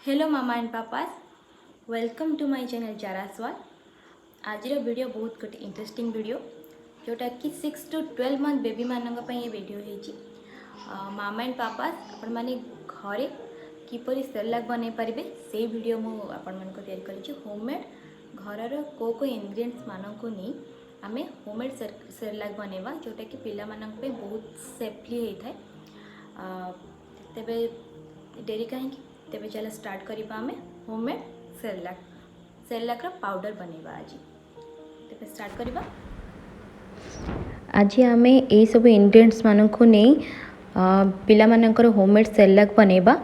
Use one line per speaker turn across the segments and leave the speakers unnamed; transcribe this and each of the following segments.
Hello mama and papas, welcome to my channel चारा स्वाद। आज वीडियो बहुत गोटे इंटरेस्टिंग वीडियो जोटा कि 6 to 12 मंथ बेबी मानक ये वीडियो है। मामा एंड पापास आपण माने घरे किपरि सेरेलाक बनै पारिबे से वीडियो मु आपण मन को तैयार करिछि। होममेड घरर को इंग्रेडिएंट्स मानक नहीं आमे होममेड सेरेलाक बनैबा जोटा कि पिला मानक पे बहुत सेफली होता है। तेबे डेरी कहीं तेबे चलो स्टार्ट करिबा आमे होममेड सेरेलाक पाउडर बनैबा। आज तेबे स्टार्ट करिबा। आज आमे ए सब इंग्रेडिएंट्स मानक नहीं पिला मानकर होममेड सेरेलाक बनैबा।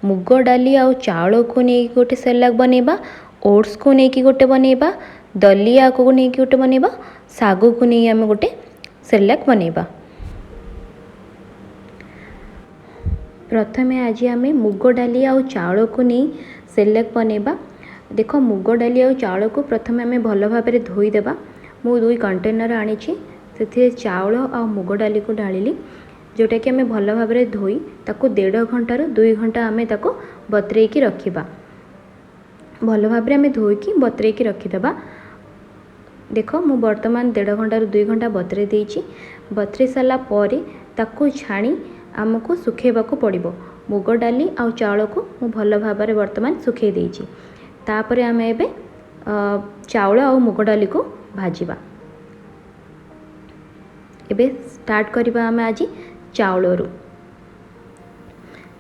मुग डाली आ चाउल को नहीं गोटे सेरेलाक बनैबा, ओट्स को नहीं गोटे बनैबा, दलिया को नहीं गोटे बनैबा, सागु को नहीं आमे गोटे सेरेलाक बनैबा। प्रथमे आज आम मुग डाली आ चाउल को नहीं सेरेलाक बनैबा। देख मुग डाली आ चाउल को प्रथम आम भल भाव धोईदेबा। मु 2 कंटेनर आनी से चाउल आ मुग डाली को ढाली जोटा कि आम भल भाव धोई ताको 1.5 घंटा 2 घंटा आम ताको बतरेकी रखिबा। भल भाव आम धोईकी बतरेकी रखिदेबा। देख मु बर्तमान 1.5 घंटा 2 घंटा बतरे देइछि। बतरे सारा पर ताको छाणी आमको सुखेबाको पड़िबो। मुग डाली आ चाउल को मु भल भाव वर्तमान सुखे देइछि। तापर आम एबे चाउल आ मुग डाली को भाजिबा। एबे स्टार्ट करिबा आम आज चाउल रु।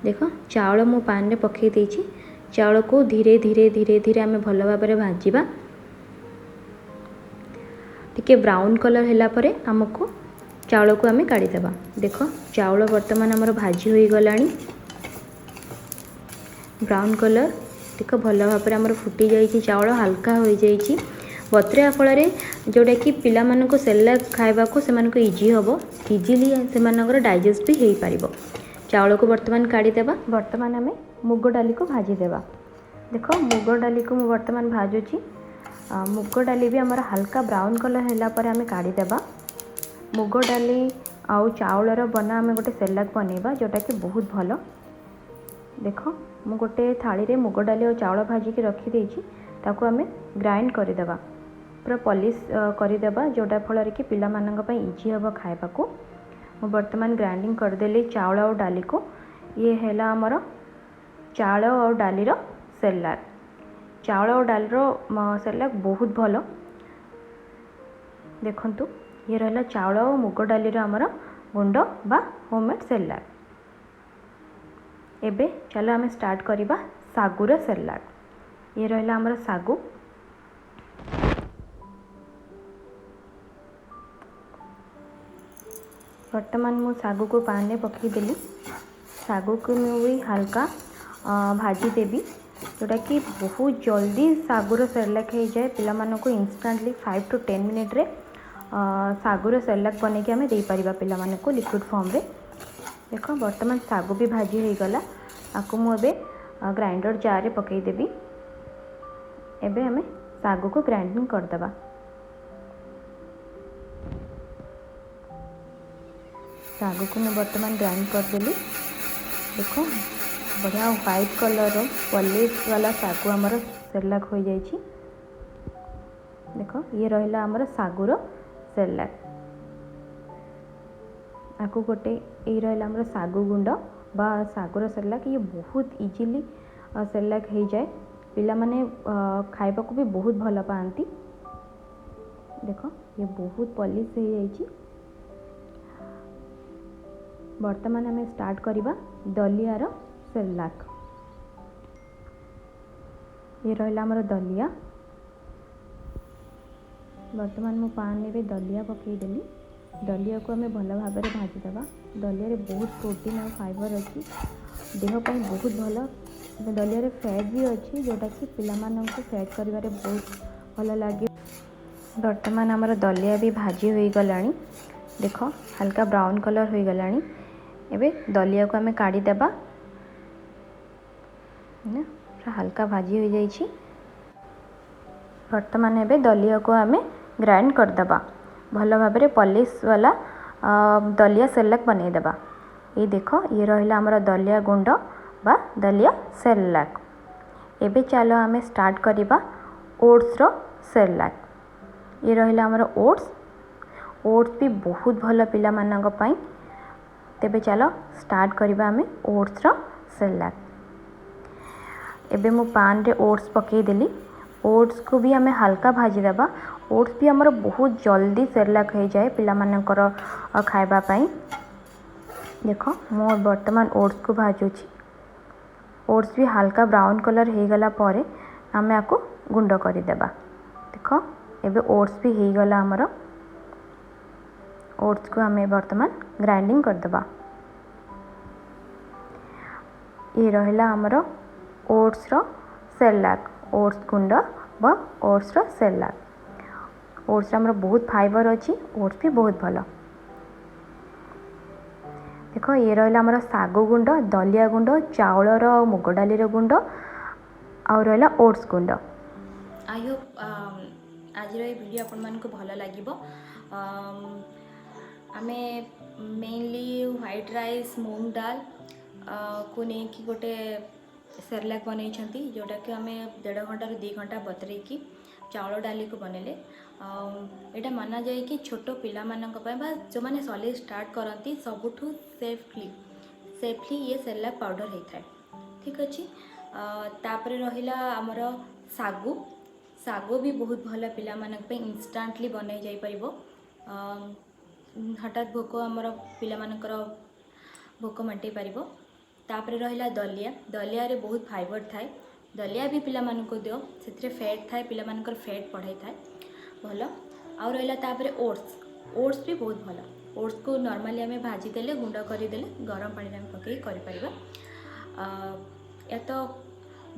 देखो चाउल मु पान रे पकई देइछि। चाउल को धीरे धीरे धीरे धीरे आम भल भाव भाजिबा। टिके ब्राउन कलर हैला परे आमको चाउल को आम काढ़ीदेबा। देख चाउल बर्तमान आमर भाजी हो गलानी ब्राउन कलर। देख भल भाव आमर फुटी जाइए चाउल हल्का हो जाइए बतरा फल जोटा कि पिला मानक सेरेलाक खाइबा को सेमानक इजी हम इजिली से डाइजेस्ट भी हो पार। चाउल को बर्तमान काढ़ीदेबा। बर्तमान आम मुग डाली को भाजीदेबा। देख मुग डाली को बर्तमान भाजुची। मुग डाली भी आमर हल्का ब्राउन कलर हैला पर आम काढ़ीदेबा। मुग डाली आउ चाउलर बना आम गोटे सेरेलाक बनैबा जोटा कि बहुत भल। देख मु गोटे थाली रे मुग डाली और चाउल भाजिकी रखी देइछि। ताको आम ग्राइंड करदेबा, पूरा पॉलिश करदेबा जोटा फल कि पिला मानक पई इजी हम खाइबा को। मु वर्तमान ग्राइंडिंग करदेली चाउल और डाली को। ये हैला हमर चाउल और डाली रो सेरेलाक। चाउल और डाली रो सेरेलाक बहुत भल। देखंतु ये रहा चाउल और मुग डाली आमर गुंड बा होममेड सेरेलाक। एबे चलो आम स्टार्ट करिबा सागुर सेरेलाक। ये रहा आमर सागु। वर्तमान मु सागु को पान में पकई देली। सागु को भी हल्का भाजी देवी जोटा कि बहुत जल्दी सागुर सेरेलाक हो जाए। पिला मानक को इंस्टेंटली 5 to 10 मिनट रे सागुर सेरेलाक बनैके आम दे पारिबा पिला मानक को लिक्विड फॉर्म रे। देख वर्तमान सागु भी भाजी हो गला। आपको मुझे ग्राइंडर जार रे पकई देबी। एबे आम सागु को ग्राइंडिंग करदेबा। सागु को मैं वर्तमान ग्राइंड करदेली। देखो बढ़िया व्हाइट कलर पॉलिश वाला सागु आमर सेरेलाक हो जाइछि। देखो ये रहा आमर सागुर सेरेलाक। आपको गोटे ये रहा आमर सागु गुंड बा सागुर सेरेलाक। ये बहुत इजीली सेरेलाक हो जाए। पिला माने खाइबा को भी बहुत भल पाती। देखो ये बहुत पॉलिश हो जाइछि। वर्तमान आम स्टार्ट करिबा दलियार सेरेलाक। ये रहा आमर दलिया। वर्तमान मु पान में दलिया पकई देली। दलिया को आम भल भाव भाजीदेबा। दलिया रे बहुत प्रोटीन और फाइबर अच्छी देह पर बहुत भल। दलिया रे फैट भी अच्छी जोटा कि पिला मानन को फैट करिवारे बहुत भल लगे। वर्तमान आमर दलिया भी भाजी हो गलानी। देख हल्का ब्राउन कलर हो गलानी। एबे दलिया को आम काढ़ीदेबा। हल्का भाजी हो जाइछि। वर्तमान एबे दलिया को आम ग्राइंड करदेबा। भल भाव पॉलिश वाला दलिया सेरेलाक बनैदेबा। ये देख ये रहा आमर दलिया गुंड बा दलिया सेरेलाक। एबे चलो आमे स्टार्ट करिबा ओट्स रो सेरेलैक। ये रहिला हमर ओट्स भी बहुत भल पिला मानक पई। तेबे चलो स्टार्ट करिबा आमे ओट्स रो सेरेलैक। एबे मु पान रे ओट्स पकई देली। ओट्स को भी आमे हल्का भाजी देबा। ओट्स भी हमर बहुत जल्दी सेरेलैक हो जाए पिला मानकर खाइबा पई। देखो मो वर्तमान ओट्स को भाजुची। ओट्स भी हल्का ब्राउन कलर हो गला परे आमे आको गुंड करि देबा। देखो एबे ओट्स भी हो गला हमर। ओट्स को आमे वर्तमान ग्राइंडिंग कर देबा। ये रहिला हमर ओट्स रो सेरेलैक, ओट्स गुंड व ओट्स रो सेरेलैक। ओट्स हमर बहुत फाइबर अछि। ओट्स भी बहुत भलो। देखो ये रहिला हमर सागो गुंड, दलिया गुंड, चावल रो मुग डाली रो गुंड आ रहिला ओट्स गुंड। आई होप आज रो वीडियो आपन मन को भलो लागिबो। आमे मेनली व्हाइट राइस मूंग दाल को नहीं कि गोटे सेरेलैक बनै छंती जोटा कि आमे 1.5 घंटा ରୁ 2 घंटा बतरे की चावल डाली को बनेले। एटा माना जाए कि छोटो पिला मानक पय बा जो माने सॉलिड स्टार्ट करंती सबुठू सेफली ये सेरेलैक पाउडर होता है। ठीक अच्छे। तापर रहिला हमर सागो भी बहुत भल पिला मानक पे इंस्टेंटली बनै जाई परिबो। हठात भोक हमर पिला मानकर भोक मंटे पारिबो। तापर रहिला दलिया रे बहुत फाइबर थाए। दलिया भी पिला मानको दियो, सेतरे फैट थाए, पिला मानकर फैट पढ़ाई थाए भलो। आ रहिला तापर ओट्स भी बहुत भलो। ओट्स को नॉर्मली आमे भाजी देले गुंड करि देले गरम पानी रे पकई करि परिबा। या तो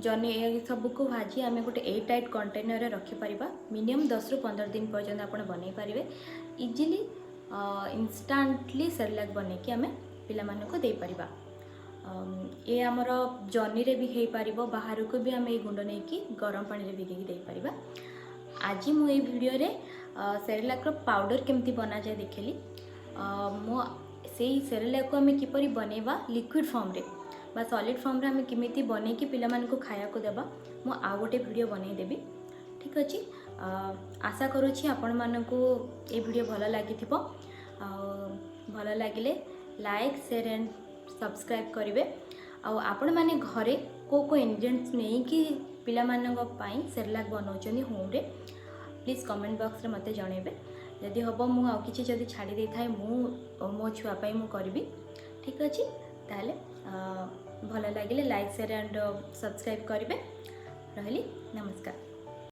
जने सब को भाजी आमे गोटे एयर टाइट कंटेनर रे रखि परिबा। मिनिमम 10 ରୁ 15 दिन पर्यंत आपण बनै परिबे। इजीली इंस्टेंटली सेरेलैक बनै कि आमे पिला मानको दे परिबा। ये आमर जनी रे भी हो पार, बाहर को भी आम ये गुंड नहीं कि गरम पानी रे भिगेकी दे परिबा। आज मु ये वीडियो रे सेरेलैक रो पाउडर केमती बना जाए देखेली। मो से सेरेलैक को आम किपरि बनेबा लिक्विड फॉर्म रे बा सॉलिड फॉर्म रे आम केमिति बने कि पिला मान को खाया को देबा मु आ गोटे वीडियो बनै देबी। ठीक अछि। आशा करूछि आपण मानकू ए वीडियो भलो लागिथिबो। भलो लागिले लाइक शेयर एंड सब्सक्राइब करेंगे। आपण माने घरे को इंग्रेडिएंट्स नहीं कि पिला मानक पई सेरेलैक बनाउछनी होम रे प्लीज कमेंट बॉक्स रे मते जणेबे। जदि हबो मु आ किछि जदि छाडी दे थाए मो छुआ पई मु करबी। ठीक अछि। ताले भलो लागिले लाइक शेयर एंड सब्सक्राइब करेंगे। रहली नमस्कार।